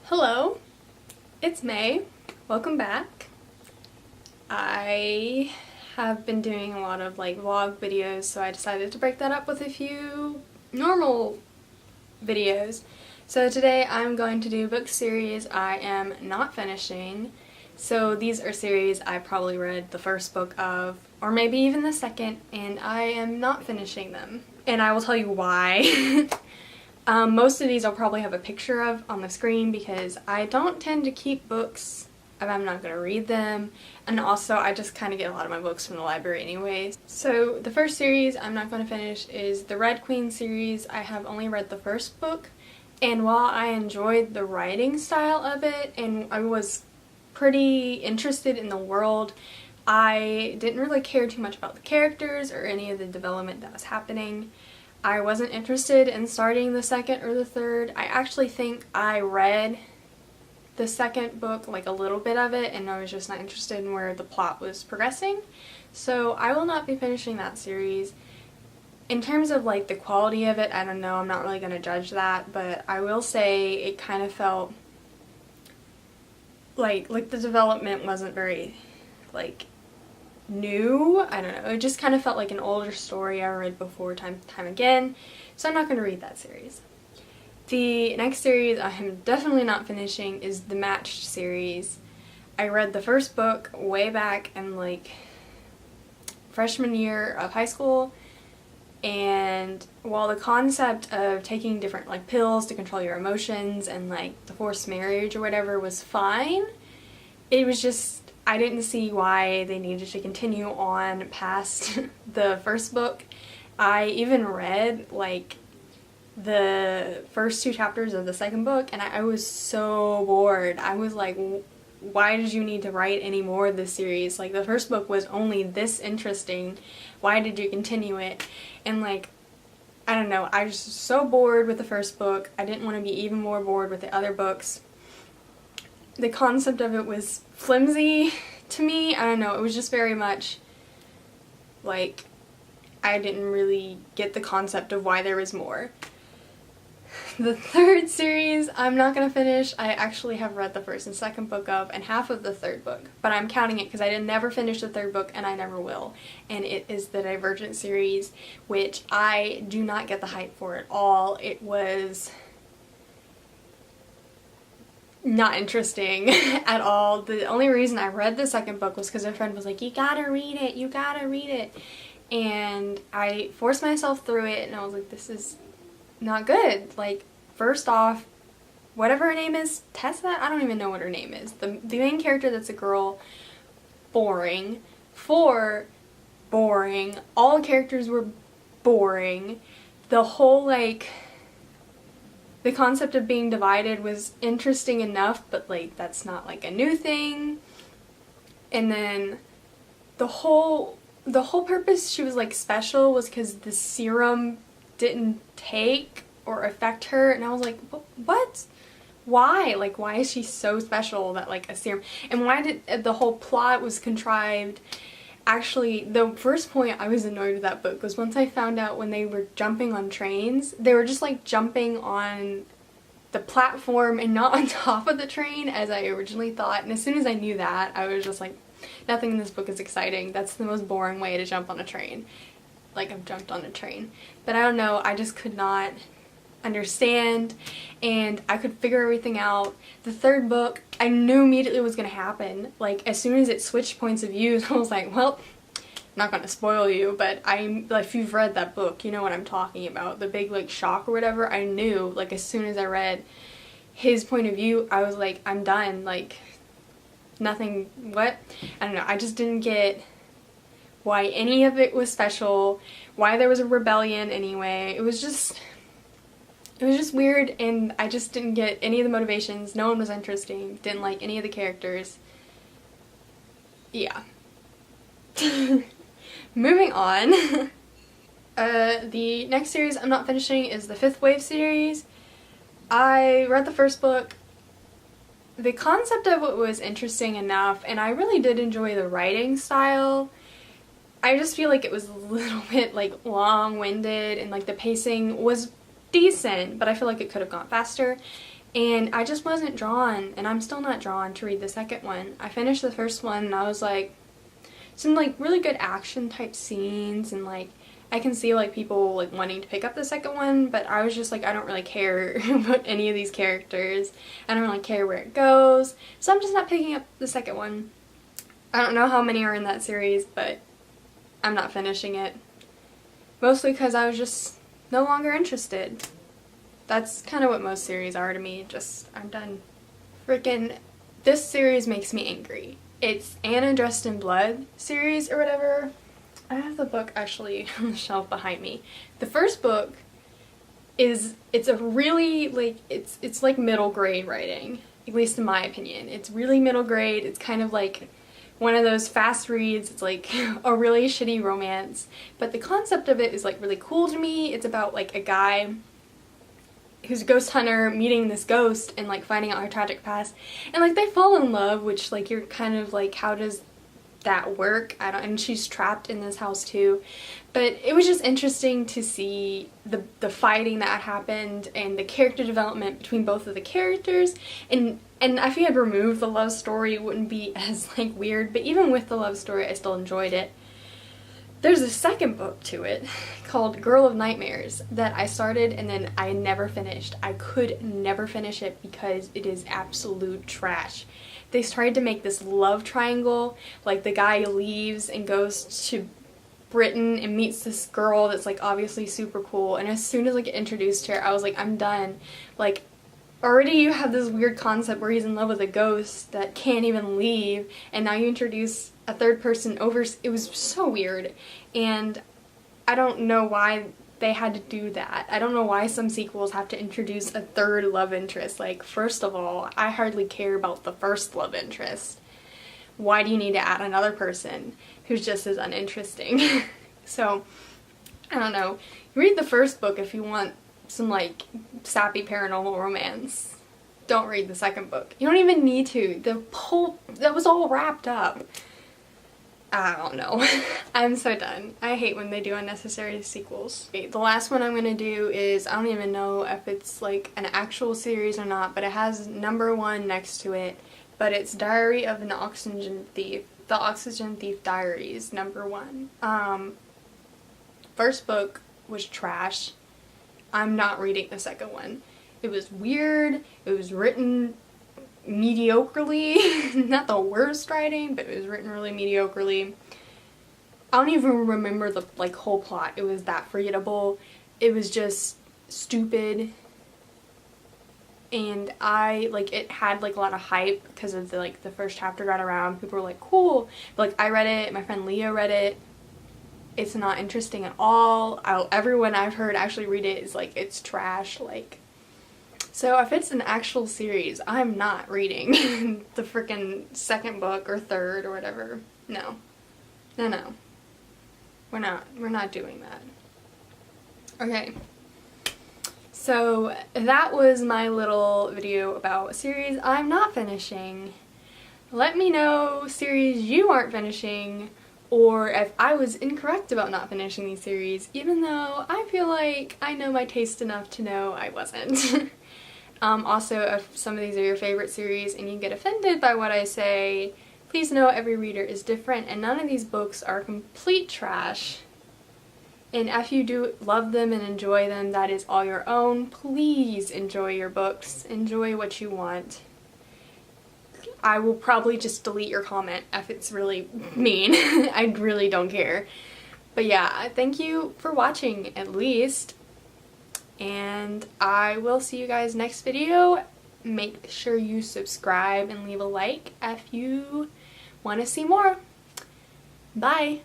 Hello, it's May. Welcome back. I have been doing a lot of vlog videos, so I decided to break that up with a few normal videos. So today I'm going to do a book series I am not finishing. So these are series I probably read the first book of, or maybe even the second, and I am not finishing them. And I will tell you why. Most of these I'll probably have a picture of on the screen because I don't tend to keep books if I'm not going to read them, and also I just kind of get a lot of my books from the library anyways. So the first series I'm not going to finish is the Red Queen series. I have only read the first book, and while I enjoyed the writing style of it and I was pretty interested in the world, I didn't really care too much about the characters or any of the development that was happening. I wasn't interested in starting the second or the third. I actually think I read the second book, like a little bit of it, and I was just not interested in where the plot was progressing. So I will not be finishing that series. In terms of the quality of it, I don't know, I'm not really going to judge that, but I will say it kind of felt like the development wasn't very new. I don't know, it just kind of felt like an older story I read before time again, so I'm not going to read that series. The next series I am definitely not finishing is the Matched series. I read the first book way back in freshman year of high school, and while the concept of taking different pills to control your emotions and the forced marriage or whatever was fine, it was just I didn't see why they needed to continue on past the first book. I even read the first two chapters of the second book, and I was so bored. I was like, why did you need to write any more of this series? The first book was only this interesting. Why did you continue it? And I don't know, I was so bored with the first book. I didn't want to be even more bored with the other books. The concept of it was flimsy to me. I don't know, it was just very much I didn't really get the concept of why there was more. The third series I'm not going to finish. I actually have read the first and second book of and half of the third book, but I'm counting it because I didn't never finish the third book and I never will. And it is the Divergent series, which I do not get the hype for at all. It was not interesting at all. The only reason I read the second book was because a friend was like, you gotta read it, you gotta read it. And I forced myself through it and I was like, this is not good. First off, whatever her name is, Tessa? I don't even know what her name is. The main character that's a girl, boring. 4, boring. All characters were boring. The whole the concept of being divided was interesting enough, but that's not a new thing. And then the whole purpose she was special was because the serum didn't take or affect her, and I was like, what? Why? Why is she so special that a serum? And why did the whole plot was contrived? Actually, the first point I was annoyed with that book was once I found out when they were jumping on trains, they were just jumping on the platform and not on top of the train as I originally thought. And as soon as I knew that, I was just like, nothing in this book is exciting. That's the most boring way to jump on a train. I've jumped on a train. But I don't know, I just could not understand, and I could figure everything out. The third book, I knew immediately what was going to happen. As soon as it switched points of view, I was like, well, I'm not going to spoil you, but if you've read that book, you know what I'm talking about. The big shock or whatever, I knew, as soon as I read his point of view, I was like, I'm done. Nothing, what? I don't know, I just didn't get why any of it was special, why there was a rebellion anyway. It was just weird, and I just didn't get any of the motivations. No one was interesting. Didn't like any of the characters. Yeah. Moving on. The next series I'm not finishing is the Fifth Wave series. I read the first book. The concept of it was interesting enough, and I really did enjoy the writing style. I just feel it was a little bit long-winded, and the pacing was decent, but I feel it could have gone faster. And I just wasn't drawn, and I'm still not drawn to read the second one. I finished the first one and I was like, some like really good action type scenes, and like I can see like people like wanting to pick up the second one, but I was just like, I don't really care about any of these characters. I don't really care where it goes, so I'm just not picking up the second one. I don't know how many are in that series, but I'm not finishing it. Mostly because I was just no longer interested. That's kind of what most series are to me. Just, I'm done. Freaking, this series makes me angry. It's Anna Dressed in Blood series or whatever. I have the book actually on the shelf behind me. The first book it's a really like, it's like middle grade writing, at least in my opinion. It's really middle grade. It's kind of like one of those fast reads. It's like a really shitty romance, but the concept of it is like really cool to me. It's about like a guy who's a ghost hunter meeting this ghost and like finding out her tragic past, and like they fall in love, which like you're kind of like, how does that work? And she's trapped in this house too. But it was just interesting to see the fighting that happened and the character development between both of the characters, and if you had removed the love story, it wouldn't be as like weird, but even with the love story I still enjoyed it. There's a second book to it called Girl of Nightmares that I started and then I never finished. I could never finish it because it is absolute trash. They tried to make this love triangle, like the guy leaves and goes to Britain and meets this girl that's like obviously super cool, and as soon as I get introduced to her, I was like, I'm done. Like, already you have this weird concept where he's in love with a ghost that can't even leave, and now you introduce a third person over. It was so weird, and I don't know why they had to do that. I don't know why some sequels have to introduce a third love interest. Like, first of all, I hardly care about the first love interest. Why do you need to add another person who's just as uninteresting? So, I don't know. Read the first book if you want some like sappy paranormal romance. Don't read the second book. You don't even need to. That was all wrapped up. I don't know. I'm so done. I hate when they do unnecessary sequels. Okay, the last one I'm gonna do is, I don't even know if it's like an actual series or not, but it has number 1 next to it. But it's Diary of an Oxygen Thief. The Oxygen Thief Diaries, number 1. First book was trash. I'm not reading the second one. It was weird. It was written mediocrely. Not the worst writing, but it was written really mediocrely. I don't even remember the like whole plot. It was that forgettable. It was just stupid. And it had like a lot of hype because of the like the first chapter got around. People were like, cool. But like I read it, my friend Leah read it. It's not interesting at all. Everyone I've heard actually read it is like, it's trash. Like, so if it's an actual series, I'm not reading the freaking second book or third or whatever. No. No. We're not doing that. Okay. So that was my little video about a series I'm not finishing. Let me know series you aren't finishing, or if I was incorrect about not finishing these series, even though I feel like I know my taste enough to know I wasn't. Also, if some of these are your favorite series and you get offended by what I say, please know every reader is different and none of these books are complete trash. And if you do love them and enjoy them, that is all your own. Please enjoy your books. Enjoy what you want. I will probably just delete your comment if it's really mean. I really don't care. But yeah, thank you for watching at least. And I will see you guys next video. Make sure you subscribe and leave a like if you want to see more. Bye!